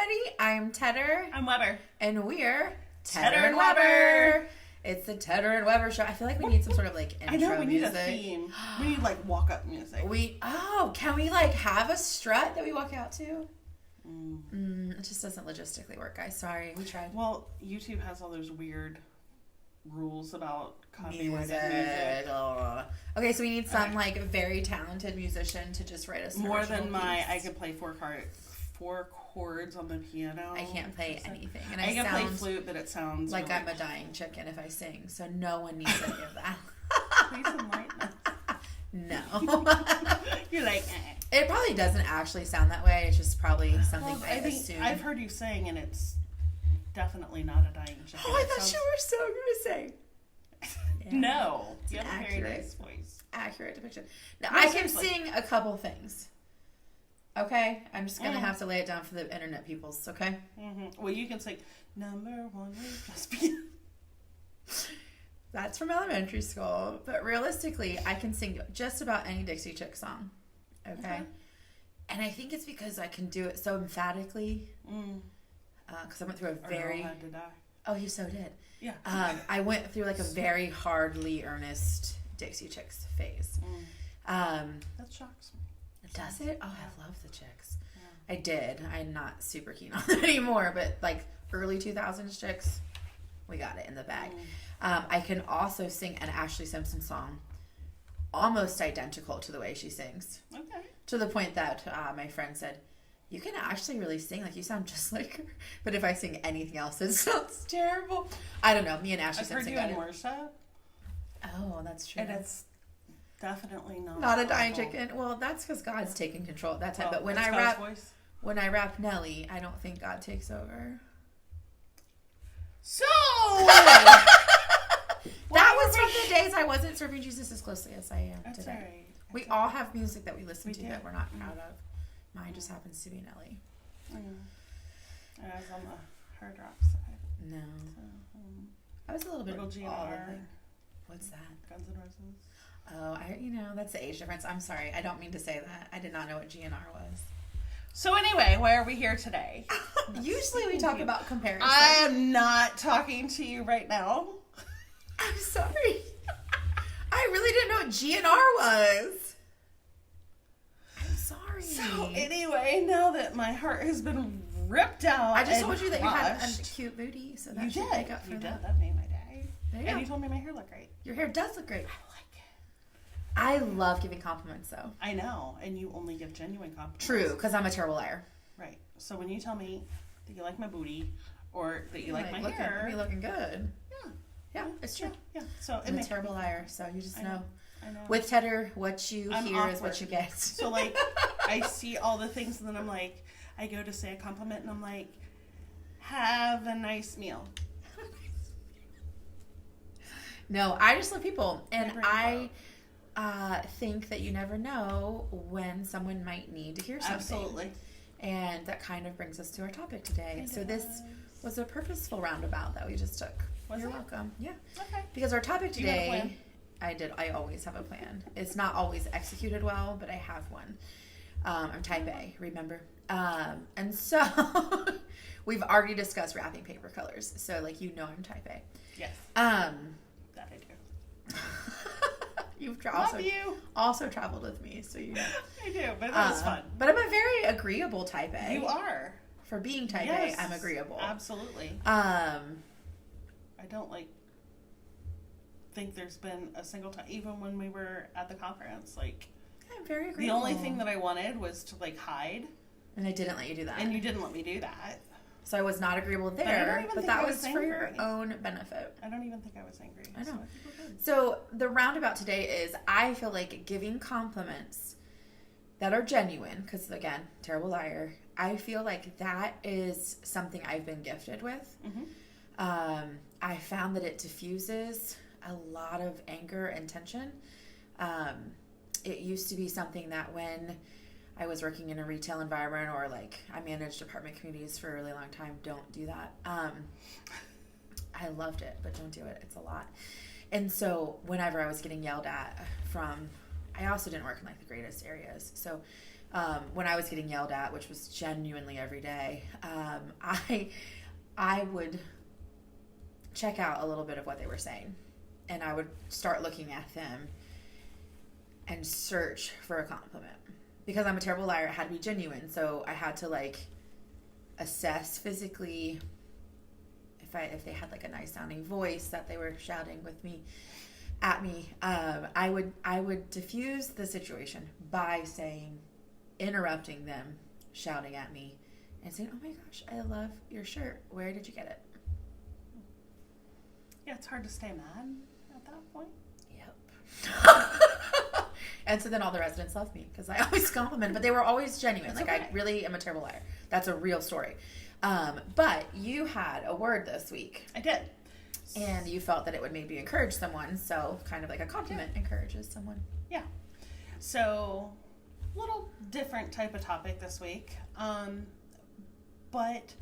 everybody. I'm Tedder. I'm Weber. And we're Tedder and Weber. It's the Tedder and Weber show. I feel like we need some sort of like intro music. I know, we need a theme. We need like walk up music. Can we like have a strut that we walk out to? It just doesn't logistically work, guys. Sorry, we tried. Well, YouTube has all those weird rules about copyrighted music. Okay, so we need some like very talented musician to just write us more than I could play four chords on the piano. I can't play anything, and I can play flute, but it sounds like really... I'm a dying chicken if I sing. So no one needs any of that. Please enlighten us. No. You're like, It probably doesn't actually sound that way. It's just probably something I assume. I've heard you sing, and it's definitely not a dying chicken. Oh, I thought you were so going to say. Yeah. No. You have a very nice voice. Accurate depiction. Now, I can sing a couple things. Okay? I'm just going to have to lay it down for the internet peoples, okay? Mm-hmm. Well, you can sing, number one, just be... That's from elementary school. But realistically, I can sing just about any Dixie Chick song. Okay? And I think it's because I can do it so emphatically. Because I went through a very... had to die. Oh, you so did. Yeah. I went through like a very hardly earnest Dixie Chicks phase. That shocks me. Does it? Oh, I love the Chicks. Yeah. I did. I'm not super keen on them anymore, but like early 2000s Chicks, we got it in the bag. I can also sing an Ashley Simpson song almost identical to the way she sings. Okay. To the point that my friend said, you can actually really sing. Like, you sound just like her. But if I sing anything else, it sounds terrible. I don't know. Me and Ashley Simpson got it. I've heard you in worship. Oh, that's true. And it's definitely not a dying chicken. Well, that's because God's taking control at that time. But when I rap Nelly, I don't think God takes over. So that was from the days I wasn't serving Jesus as closely as I am today. Right. We all have music that we listen to that we're not proud of. Mine just happens to be Nelly. I was on the hard rock side. No. So, I was a little bit of GNR. What's that? Guns N' Roses. Oh, that's the age difference. I'm sorry. I don't mean to say that. I did not know what GNR was. So anyway, why are we here today? Usually we talk about comparison. I am not talking to you right now. I'm sorry. I really didn't know what GNR was. I'm sorry. So anyway, now that my heart has been ripped out, I just told you that you had a cute booty, so that should make up for that. That made my day. And you told me my hair looked great. Your hair does look great. I like it. I love giving compliments, though. I know, and you only give genuine compliments. True, because I'm a terrible liar. Right. So when you tell me that you like my booty, or that you like my hair, me looking good. Yeah, it's true. Yeah. So I'm a terrible liar, so you just know. I know. With Tedder, what you hear is what you get. So like, I see all the things, and then I'm like, I go to say a compliment, and I'm like, have a nice meal. No, I just love people, and I think that you never know when someone might need to hear something. Absolutely. And that kind of brings us to our topic today. So this was a purposeful roundabout that we just took. You're welcome. Yeah. Okay. Because our topic today, I always have a plan. It's not always executed well, but I have one. I'm type A, remember? And so we've already discussed wrapping paper colors. So like, I'm type A. Yes. That I do. You've also traveled with me, so you know. I do, but that was fun. But I'm a very agreeable type A. You are. For being type A, I'm agreeable. Absolutely. I don't think there's been a single time, even when we were at the conference, I'm very agreeable. The only thing that I wanted was to hide. And I didn't let you do that. And you didn't let me do that. So I was not agreeable there, but that was for your own benefit. I don't even think I was angry. I know. So the roundabout today is, I feel like giving compliments that are genuine, because again, terrible liar, I feel like that is something I've been gifted with. I found that it diffuses a lot of anger and tension. It used to be something that when I was working in a retail environment, or I managed apartment communities for a really long time, don't do that. I loved it, but don't do it. It's a lot. And so whenever I was getting yelled at I also didn't work in the greatest areas. So when I was getting yelled at, which was genuinely every day, I would check out a little bit of what they were saying, and I would start looking at them and search for a compliment. Because I'm a terrible liar, it had to be genuine, so I had to like assess physically if they had like a nice sounding voice that they were shouting at me. I would diffuse the situation by interrupting them, shouting at me, and saying, "Oh my gosh, I love your shirt. Where did you get it?" Yeah, it's hard to stay mad at that point. Yep. And so then all the residents loved me because I always complimented, but they were always genuine. That's like, okay. I really am a terrible liar. That's a real story. But you had a word this week. I did. And you felt that it would maybe encourage someone. So kind of like a compliment encourages someone. Yeah. So, little different type of topic this week. But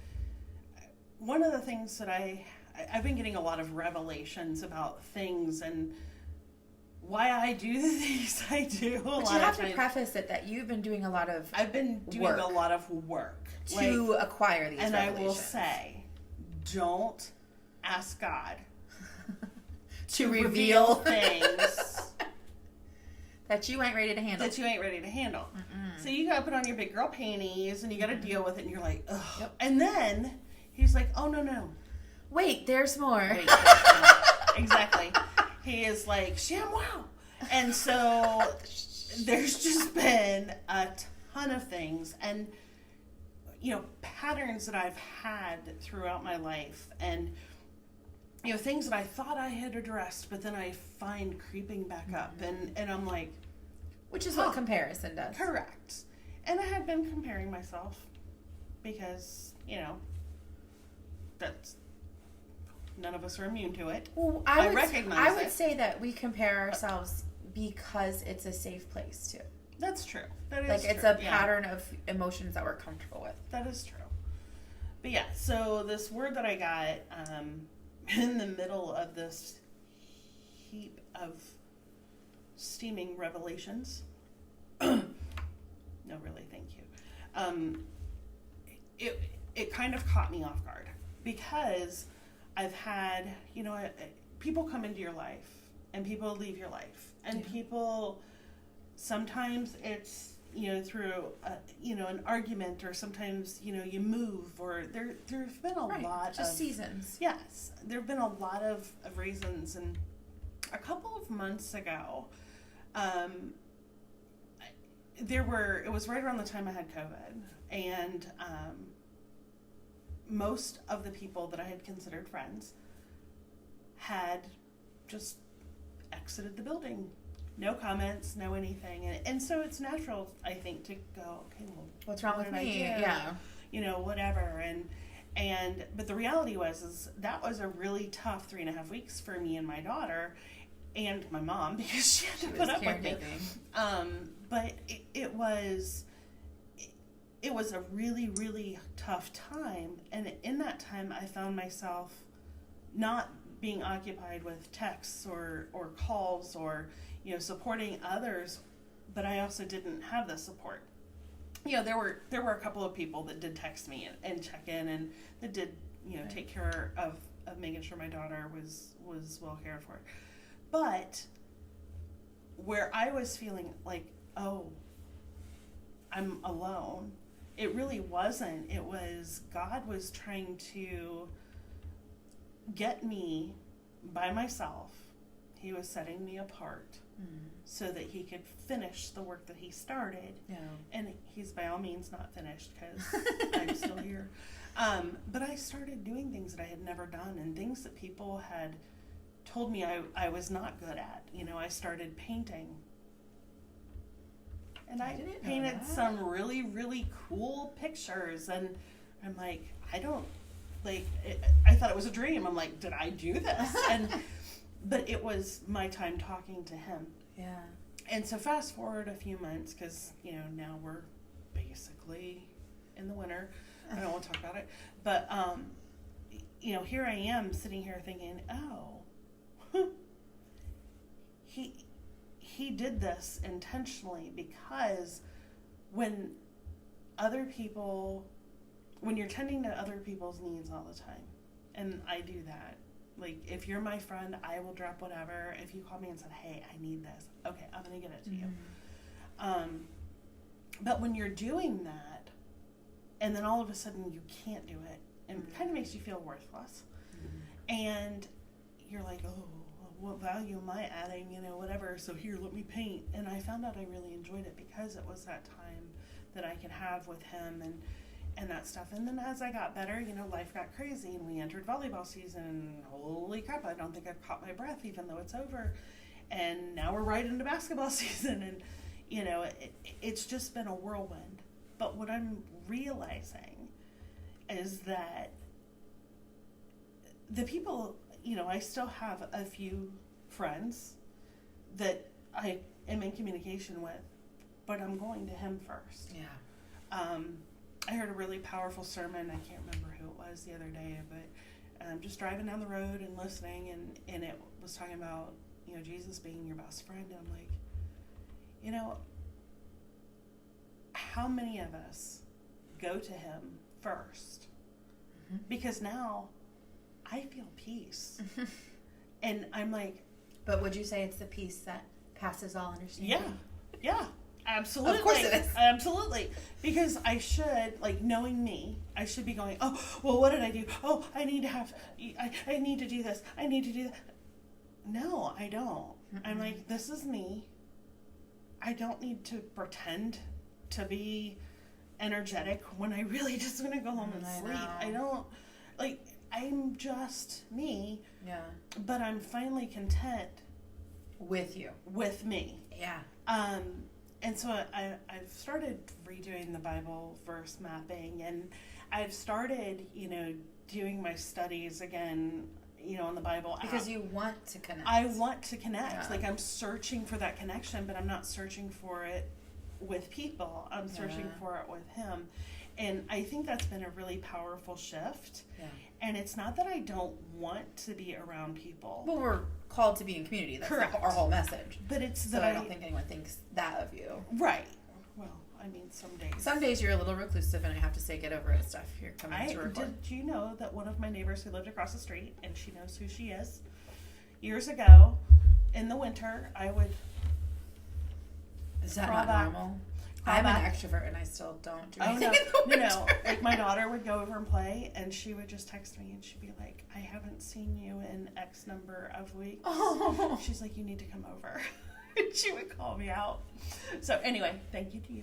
one of the things that I've been getting a lot of revelations about things and why I do the things I do. But you have to preface it that you've been doing a lot of I've been doing a lot of work to acquire these revelations. And I will say, don't ask God to reveal things that you ain't ready to handle. Mm-mm. So you got to put on your big girl panties and you got to deal with it, and you're like, ugh. Yep. And then he's like, oh, no. Wait, there's more. Exactly. He is like, ShamWow. And so there's just been a ton of things and, patterns that I've had throughout my life, and, things that I thought I had addressed, but then I find creeping back up, and I'm like... Which is what comparison does. Correct. And I had been comparing myself because, that's... None of us are immune to it. Well, I would say that we compare ourselves because it's a safe place too. That's true. That is like it's true. a pattern of emotions that we're comfortable with. That is true. But yeah, so this word that I got in the middle of this heap of steaming revelations. No, really, thank you. It kind of caught me off guard because I've had, people come into your life and people leave your life, and people, sometimes it's, through, an argument, or sometimes, you move, or there's been a lot of seasons. Yes, there have been a lot of reasons. And a couple of months ago, it was right around the time I had COVID, and, most of the people that I had considered friends had just exited the building. No comments, no anything. And so it's natural, I think, to go, okay, well, what's wrong with me? Yeah. Whatever. But the reality is that was a really tough 3.5 weeks for me and my daughter and my mom, because she had to put up with me. But it was a really, really tough time. And in that time, I found myself not being occupied with texts or calls or, supporting others, but I also didn't have the support. There were a couple of people that did text me and check in, and that did, take care of making sure my daughter was well cared for. But where I was feeling like, oh, I'm alone, it really wasn't. It was God was trying to get me by myself. He was setting me apart so that he could finish the work that he started. Yeah. And he's by all means not finished, because I'm still here. But I started doing things that I had never done, and things that people had told me I was not good at. I started painting. And I painted some really, really cool pictures, and I'm like, I thought it was a dream. I'm like, did I do this? But it was my time talking to him. Yeah. And so fast forward a few months, because, now we're basically in the winter. I don't want to talk about it. But, here I am sitting here thinking, oh, he did this intentionally, because when you're tending to other people's needs all the time, and I do that. Like, if you're my friend, I will drop whatever. If you call me and said, hey, I need this, okay, I'm going to get it to you. But when you're doing that, and then all of a sudden you can't do it, and it kind of makes you feel worthless. And you're like, oh, what value am I adding, whatever, so here, let me paint. And I found out I really enjoyed it because it was that time that I could have with him and that stuff. And then as I got better, life got crazy, and we entered volleyball season, and holy crap, I don't think I've caught my breath, even though it's over. And now we're right into basketball season, and, it's just been a whirlwind. But what I'm realizing is that the people, I still have a few friends that I am in communication with, but I'm going to him first. Yeah. I heard a really powerful sermon. I can't remember who it was the other day, but just driving down the road and listening, and it was talking about, Jesus being your best friend. And I'm like, how many of us go to him first? Because now I feel peace. And I'm like... But would you say it's the peace that passes all understanding? Yeah, absolutely. Of course it is. Absolutely. Because I should, knowing me, I should be going, oh, well, what did I do? Oh, I need to do this. I need to do that. No, I don't. I'm like, this is me. I don't need to pretend to be energetic when I really just want to go home and sleep. I don't, I'm just me. Yeah. But I'm finally content. With you. With me. Yeah. And so I've started redoing the Bible verse mapping, and I've started, doing my studies again, on the Bible. Because you want to connect. I want to connect. Yeah. I'm searching for that connection, but I'm not searching for it with people. I'm searching for it with him. And I think that's been a really powerful shift. Yeah. And it's not that I don't want to be around people. Well, we're called to be in community. That's correct. Our whole message. But it's so that I don't think anyone thinks that of you. Right. Well, some days. Some days you're a little reclusive, and I have to say, get over it stuff. You're coming to record. Did you know that one of my neighbors who lived across the street, and she knows who she is, years ago, in the winter, I would... Is that not normal? I'm an extrovert, and I still don't do anything in the winter. My daughter would go over and play, and she would just text me, and she'd be like, I haven't seen you in X number of weeks. Oh. She's like, you need to come over. And she would call me out. So anyway, thank you to you.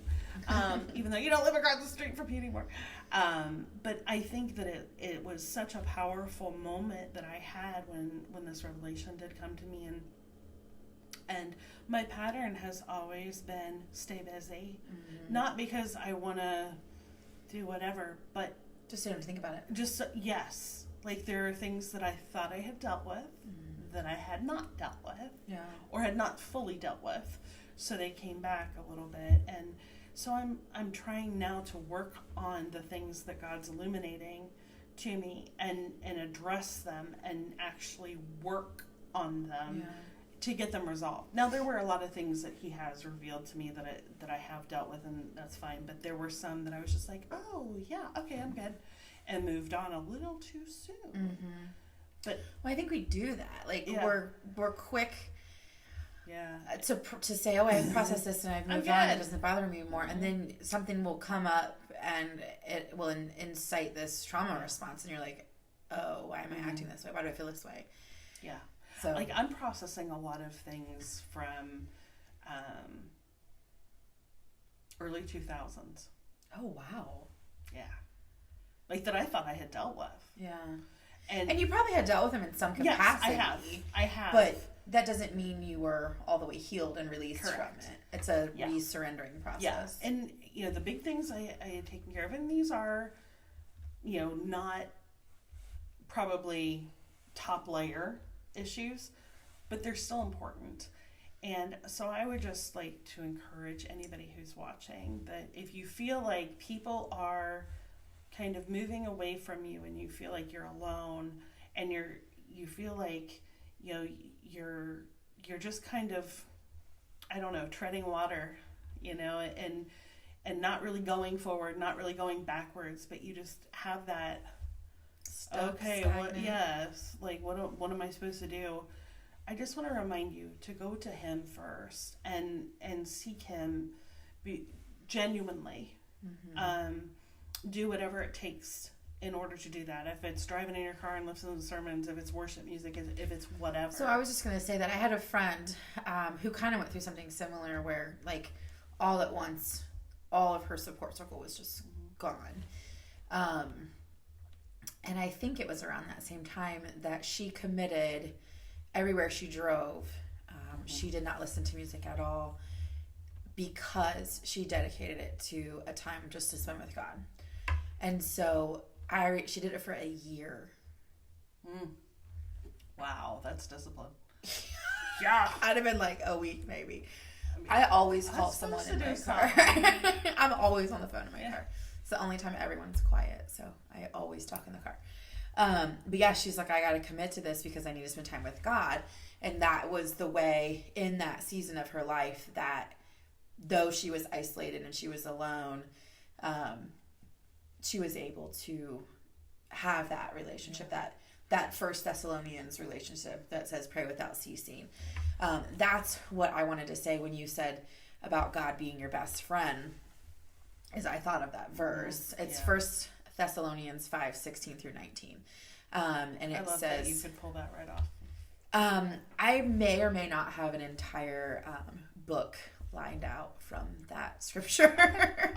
Even though you don't live across the street from me anymore. But I think that it was such a powerful moment that I had when this revelation did come to me, and my pattern has always been stay busy. Not because I want to do whatever, but just so you don't think about it. Just yes, there are things that I thought I had dealt with that I had not dealt with, or had not fully dealt with. So they came back a little bit, and so I'm trying now to work on the things that God's illuminating to me and address them and actually work on them. Yeah. To get them resolved. Now, there were a lot of things that he has revealed to me that I have dealt with, and that's fine. But there were some that I was just like, oh, yeah, okay, I'm good. And moved on a little too soon. But I think we do that. We're quick to say, oh, I've processed this and I've moved on. It doesn't bother me anymore. And then something will come up and it will incite this trauma response. And you're like, oh, why am I acting this way? Why do I feel this way? Yeah. So, I'm processing a lot of things from early 2000s. Oh, wow. Yeah. That I thought I had dealt with. Yeah. And you probably had dealt with them in some capacity. Yes, I have. But that doesn't mean you were all the way healed and released from it. It's a re-surrendering process. Yeah. And, the big things I had taken care of, and these are, not probably top layer issues, but they're still important. And so I would just like to encourage anybody who's watching that if you feel like people are kind of moving away from you and you feel like you're alone and you feel like you're just kind of, I don't know, treading water, and not really going forward, not really going backwards, but you just have that, okay, what, yes, like, what am I supposed to do? I just want to remind you to go to him first and seek him genuinely. Do whatever it takes in order to do that. If it's driving in your car and listening to sermons, if it's worship music, if it's whatever. So I was just going to say that I had a friend who kind of went through something similar where, like, all at once, all of her support circle was just gone. And I think it was around that same time that she committed everywhere she drove. She did not listen to music at all because she dedicated it to a time just to spend with God. And so she did it for a year. Wow, that's discipline. Yeah, I'd have been like a week maybe. I always call someone in my car. I'm always on the phone in my car. It's the only time everyone's quiet, so I always talk in the car. But yeah, she's like, I got to commit to this because I need to spend time with God. And that was the way in that season of her life that though she was isolated and she was alone, she was able to have that relationship, that First Thessalonians relationship that says pray without ceasing. That's what I wanted to say when you said about God being your best friend, is I thought of that verse. It's First Thessalonians 5:16 through 19. And it says that you could pull that right off. I may or may not have an entire book lined out from that scripture.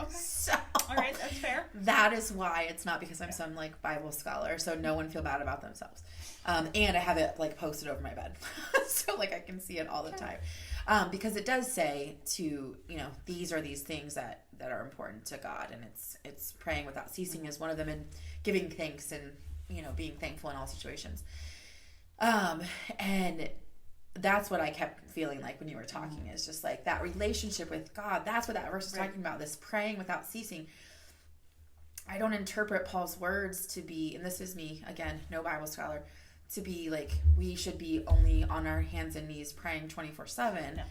Okay. So, all right, that's fair. That is why it's not because I'm some like Bible scholar, so no one feel bad about themselves. And I have it like posted over my bed, so like I can see it all the time. Because it does say to, these are these things that are important to God, and it's praying without ceasing is one of them, and giving thanks and being thankful in all situations. And that's what I kept feeling like when you were talking, is just like that relationship with God. That's what that verse is talking about, this praying without ceasing. I don't interpret Paul's words to be, and this is me, again, no Bible scholar, to be like we should be only on our hands and knees praying 24/7. No.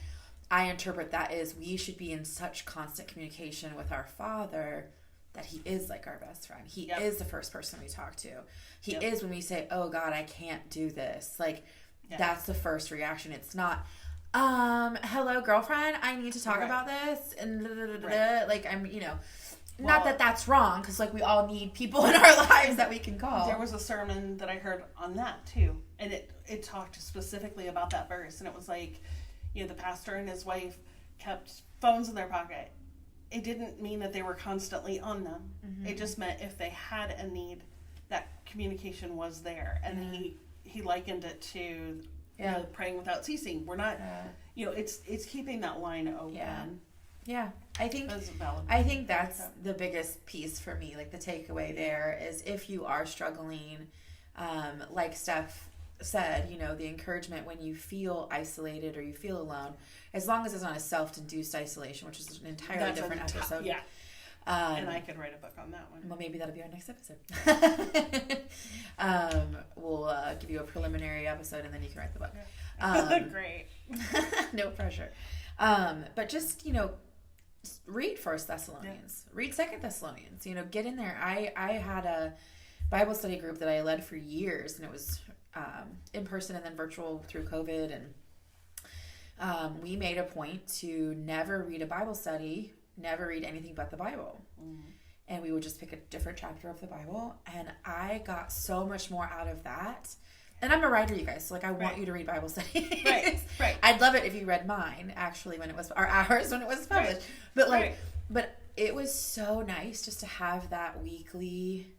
I interpret that as we should be in such constant communication with our Father that he is like our best friend. He is the first person we talk to. He is when we say, oh God, I can't do this. Like, that's the first reaction. It's not, hello girlfriend, I need to talk about this. And like, I'm, not that that's wrong. Cause like we all need people in our lives that we can call. There was a sermon that I heard on that too. And it talked specifically about that verse. And it was like, the pastor and his wife kept phones in their pocket. It didn't mean that they were constantly on them. Mm-hmm. It just meant if they had a need, that communication was there. And he likened it to praying without ceasing. We're not, it's keeping that line open. Yeah. I think that's the biggest piece for me. Like the takeaway there is if you are struggling, like Steph said, the encouragement when you feel isolated or you feel alone, as long as it's not a self-induced isolation, which is an entirely different episode. Yeah. And I could write a book on that one. Well, maybe that'll be our next episode. We'll give you a preliminary episode and then you can write the book. Great. No pressure. But just, read First Thessalonians. Read Second Thessalonians. Get in there. I had a Bible study group that I led for years, and it was in person and then virtual through COVID. And we made a point to never read a Bible study, never read anything but the Bible. Mm-hmm. And we would just pick a different chapter of the Bible. And I got so much more out of that. And I'm a writer, you guys. So, I want you to read Bible studies. Right. I'd love it if you read mine, actually, when it was, or ours when it was published. But, but it was so nice just to have that weekly,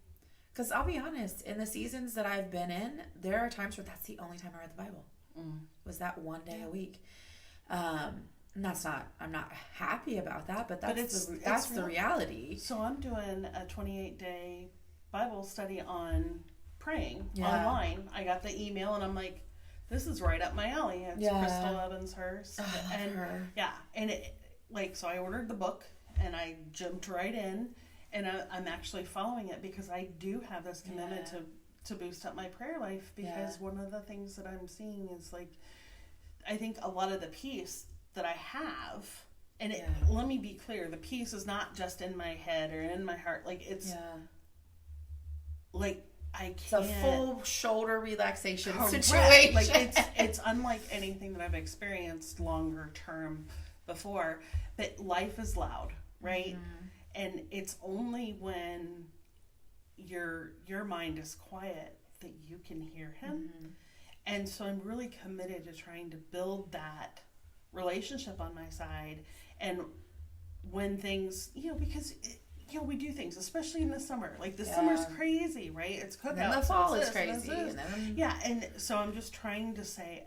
because I'll be honest, in the seasons that I've been in, there are times where that's the only time I read the Bible. Was that one day a week. And that's not, I'm not happy about that, but that's the reality. So I'm doing a 28-day Bible study on praying online. I got the email and I'm like, this is right up my alley. It's Crystal Evanshurst. And her. And it, so I ordered the book and I jumped right in, and I'm actually following it because I do have this commitment to boost up my prayer life, because one of the things that I'm seeing is I think a lot of the peace that I have And let me be clear, the peace is not just in my head or in my heart. Like, it's like I can't. It's a full shoulder relaxation Correct. situation. Like, it's unlike anything that I've experienced longer term before. But life is loud, right? Mm-hmm. And it's only when your mind is quiet that you can hear him. Mm-hmm. And so I'm really committed to trying to build that relationship on my side. And when things, because we do things, especially in the summer. Like, the summer's crazy, right? It's cookouts. And the fall is crazy. And so I'm just trying to say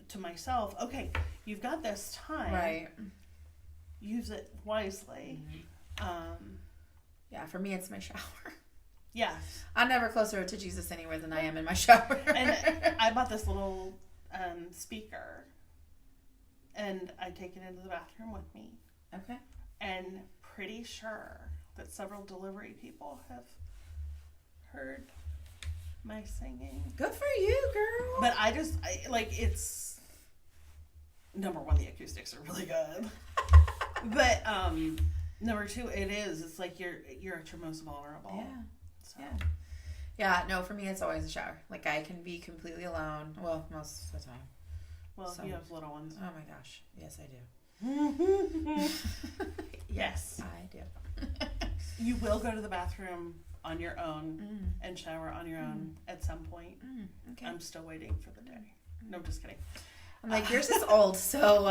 to myself, okay, you've got this time. Right. Use it wisely. Mm-hmm. For me, it's my shower. Yes. I'm never closer to Jesus anywhere than I am in my shower. And I bought this little speaker, and I take it into the bathroom with me. Okay. And pretty sure that several delivery people have heard my singing. Good for you, girl. But it's number one, the acoustics are really good. But number two, it's like you're at your most vulnerable. Yeah. So. Yeah, no, for me it's always a shower. Like, I can be completely alone. Well, most of the time. Well, you have little ones. Oh my gosh. Yes, I do. Yes, I do. You will go to the bathroom on your own and shower on your own at some point. Okay. I'm still waiting for the day. No, I'm just kidding. I'm like, yours is old, so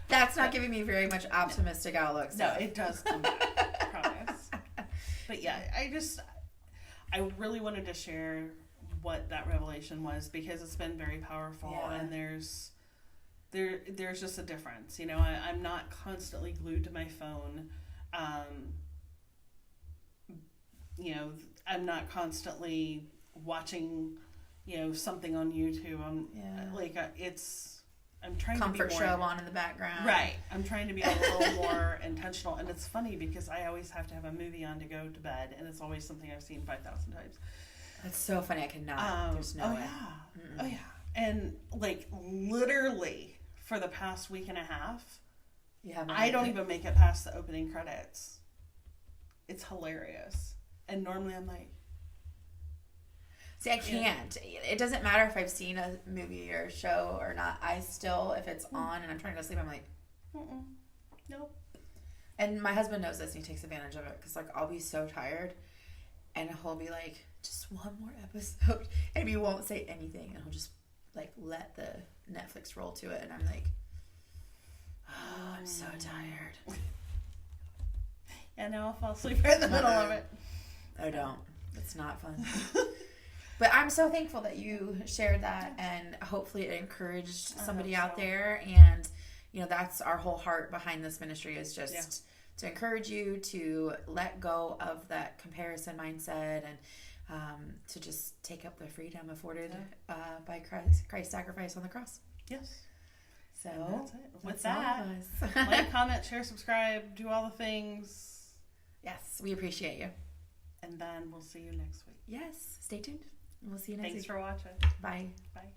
that's not giving me very much optimistic outlook. So. No, it does come back. Promise. But yeah, I really wanted to share what that revelation was, because it's been very powerful, and there's just a difference. I'm not constantly glued to my phone. I'm not constantly watching, something on YouTube. I'm trying comfort to be more show on in the background. Right. I'm trying to be a little more intentional. And it's funny because I always have to have a movie on to go to bed, and it's always something I've seen 5,000 times. That's so funny. I cannot. There's no way. Yeah. Oh, yeah. And, literally for the past week and a half, I don't even make it past the opening credits. It's hilarious. And normally I'm like... See, I can't. It doesn't matter if I've seen a movie or a show or not. I still, if it's on and I'm trying to go to sleep, I'm like... Nope. And my husband knows this, and he takes advantage of it, because, I'll be so tired, and he'll be like, just one more episode, and he won't say anything, and he'll just, let the Netflix roll to it, and I'm like, oh, I'm so tired. Yeah, now I'll fall asleep right in the middle of it. Oh, don't. It's not fun. But I'm so thankful that you shared that, and hopefully it encouraged somebody out there, and that's our whole heart behind this ministry, is just to encourage you to let go of that comparison mindset, and to just take up the freedom afforded by Christ's sacrifice on the cross. Yes. So that's it. With that, like, comment, share, subscribe, do all the things. Yes, we appreciate you. And then we'll see you next week. Yes, stay tuned. We'll see you next week. Thanks for watching. Bye. Bye.